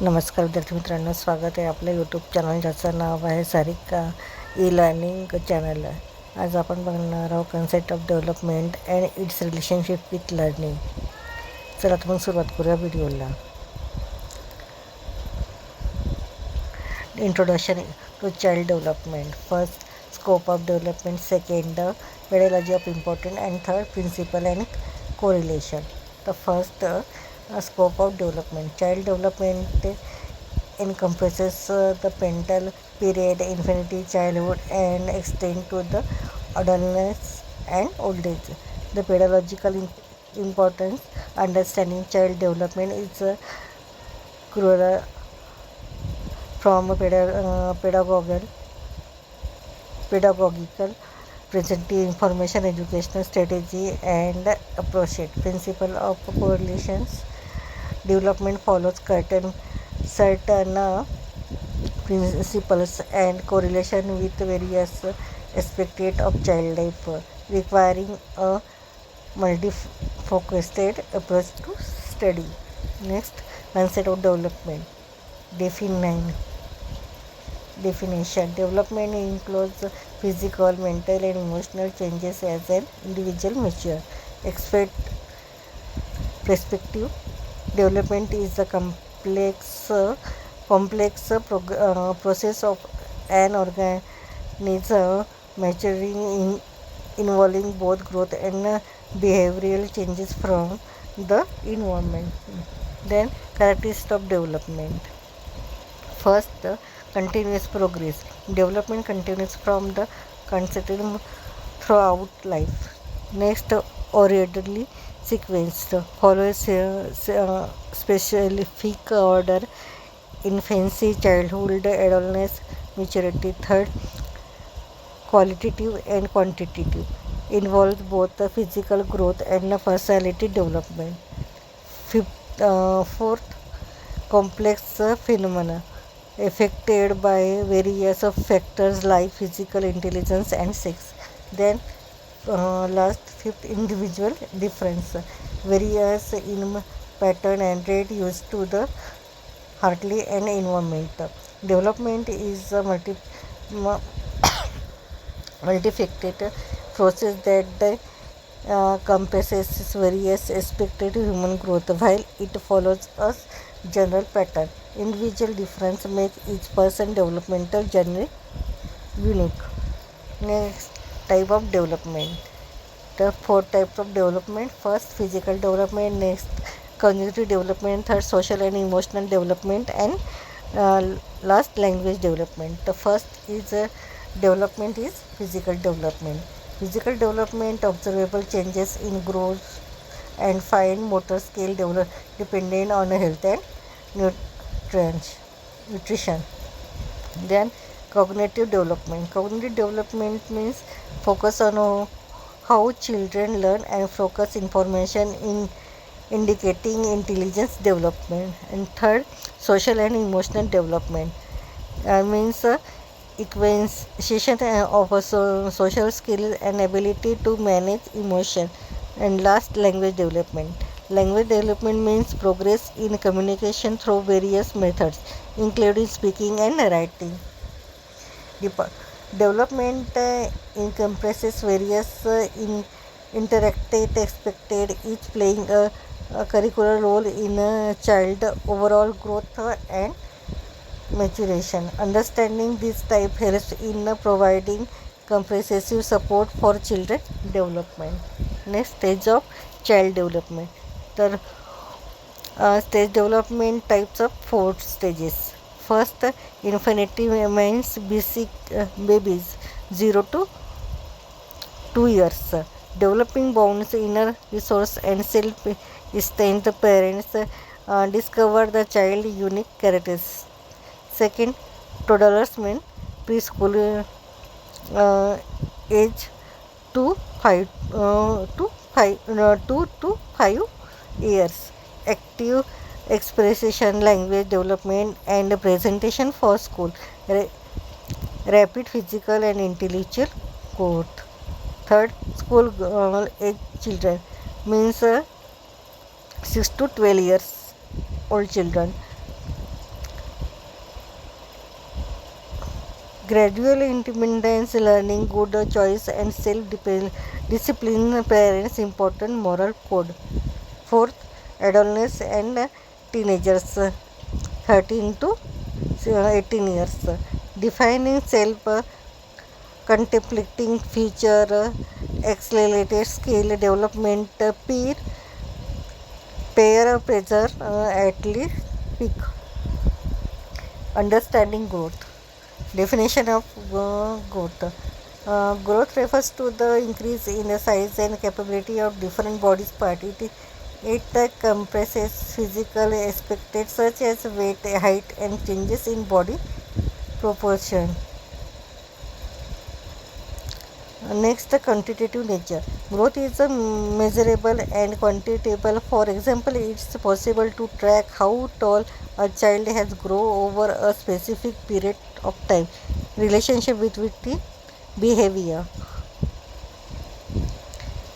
नमस्कार विद्यार्थी मित्रांनो, स्वागत आहे आपल्या यूट्यूब चॅनल ज्याचं नाव आहे सारिका ई लर्निंग चॅनल. आज आपण बघणार आहोत concept of development and its relationship with learning. चला तर मग सुरुवात करूया व्हिडिओला. Introduction to child development. First, scope of development. Second, pedology of important. And third, principle and correlation. The first, scope of development. Child development encompasses the parental period, infancy, childhood, and extend to the adolescence and old age. The pedagogical importance. Understanding child development is crucial from a pedagogical presenting information, educational strategy, and approach. Principle of correlations. Development follows certain principles and correlation with various aspects of child life, requiring a multifaceted approach to study. Next, concept of development. Definition. Development includes physical, mental, and emotional changes as an individual matures. Expert perspective. Development is a complex process of an organism maturing, involving both growth and behavioral changes from the environment. Then, characteristics of development. First, continuous progress. Development continues from the concept throughout life. Next, orderly sequence follows specific order: infancy, childhood, adolescence, maturity. Third, qualitative and quantitative, involves both the physical growth and the personality development. Fourth, complex phenomena affected by various factors like physical intelligence and sex. Then last, fifth, individual difference, various in pattern and rate used to the heartly and environment. Development is a multifaceted process that compasses various aspects of human growth. While it follows a general pattern, individual difference make each person developmental journey unique. Next, type of development. The four types of development. First, physical development. Next, cognitive development. Third, social and emotional development. And last, language development. The first is development is physical development. Physical development, observable changes in growth and fine motor skill develop dependent on health and nutrition. Then cognitive development. Cognitive development means focus on how children learn and focus information in indicating intelligence development. And third, social and emotional development means equation of social skills and ability to manage emotion. And last, language development. Language development means progress in communication through various methods, including speaking and writing. Development encompasses various interactive aspects, each playing a curricular role in a child overall growth and maturation. Understanding this type helps in providing comprehensive support for children development. Next, stage of child development. The stage development types of four stages. First, infancy means basic babies 0 to 2 years. Developing bonds, inner resource, and self-esteem. The parents discover the child unique characteristics. Second, toddlers mean preschool age 2 to 5 years. Active expression, language development, and presentation for school. Rapid physical and intellectual growth. Third, school age children means 6 to 12 years old children. Gradual independence, learning, good choice, and self-discipline parents important moral code. Fourth, adolescents and teenagers, 13 to 18 years, defining self, contemplating future, accelerated skill development, peer pressure, at least peak, understanding growth. Definition of growth. Growth refers to the increase in the size and capability of different body parts. It compresses physical aspects such as weight, height, and changes in body proportion. Next, the quantitative nature. Growth is measurable and quantitable. For example, it's possible to track how tall a child has grown over a specific period of time. Relationship between the behavior.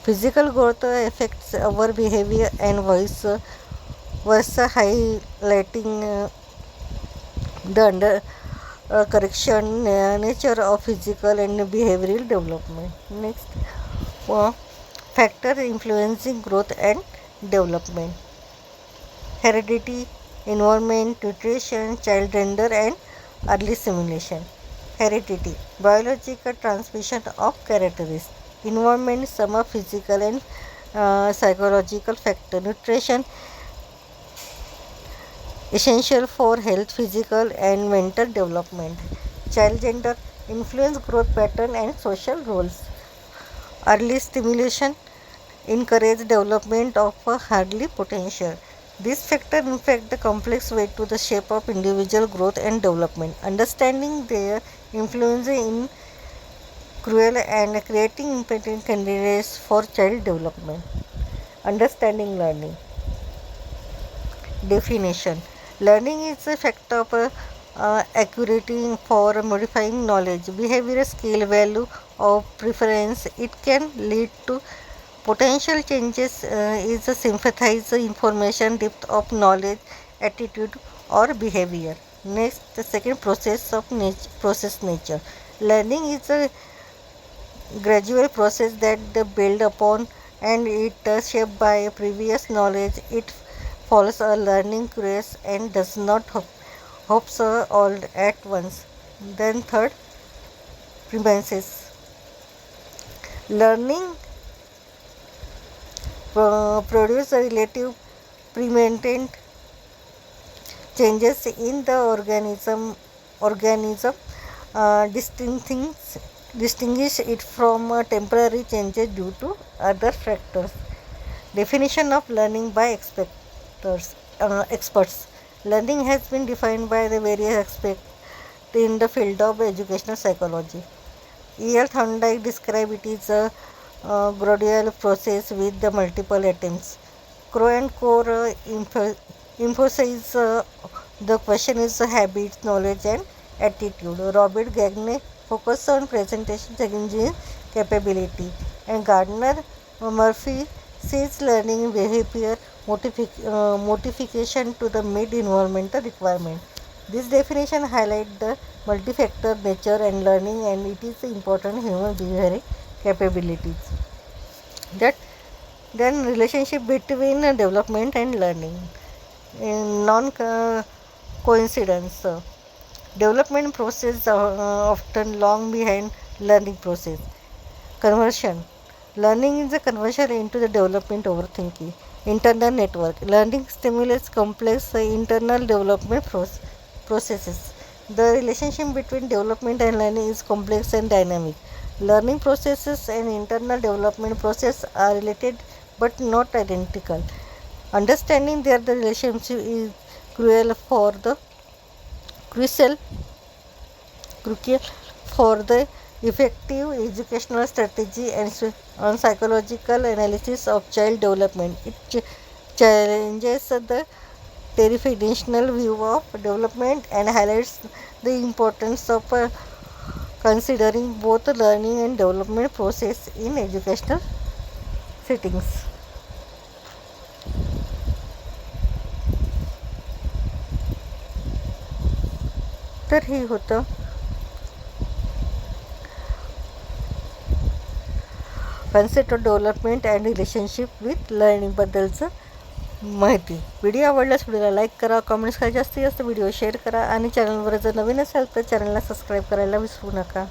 Physical growth affects our behavior and voice versa, highlighting the correction nature of physical and behavioral development. Next, uh, factor influencing growth and development: heredity, environment, nutrition, child gender, and early simulation. Heredity, biological transmission of characteristics. Environment, some of physical and psychological factor. Nutrition, essential for health, physical and mental development. Child gender, influence growth pattern and social roles. Early stimulation, encourage development of a early potential. These factors impact the complex way to the shape of individual growth and development. Understanding their influence in cruel and creating important candidates for child development. Understanding learning. Definition: learning is a fact of accurating for modifying knowledge, behavior, skill, value, or preference. It can lead to potential changes. Is a sympathize information, depth of knowledge, attitude, or behavior. Next, the second process of process nature. Learning is a gradual process that build upon and it shaped by previous knowledge. It follows a learning course and does not hopes all at once. Then third, premises. Learning produce a relative permanent changes in the organism distinguish it from temporary changes due to other factors. Definition of learning by experts. Learning has been defined by the various experts in the field of educational psychology. E.L. Thorndike described it as a gradual process with the multiple attempts. Crow and Core emphasize the question is habits, knowledge, and attitude. Robert Gagne focus on presentation engine capability, and Gardner Murphy sees learning behavior modification to the meet environmental requirement. This definition highlights the multifactor nature and learning, and it is important human behavioral capabilities. That then relationship between development and learning. In non coincidence. Development process often long behind learning process. Conversion. Learning is a conversion into the development overthinking. Internal network. Learning stimulates complex internal development processes. The relationship between development and learning is complex and dynamic. Learning processes and internal development process are related but not identical. Understanding their the relationship is crucial for the crucial crucial for the effective educational strategy and on psychological analysis of child development. It challenges the traditional view of development and highlights the importance of considering both the learning and development process in educational settings. तर हे होतं concept of development and relationship with लर्निंगबद्दलचं माहिती. Video आवडल्यास व्हिडिओला like करा, comments करा, जास्तीत जास्त व्हिडिओ शेअर करा आणि चॅनलवर जर नवीन असाल तर चॅनलला सबस्क्राईब करायला विसरू नका.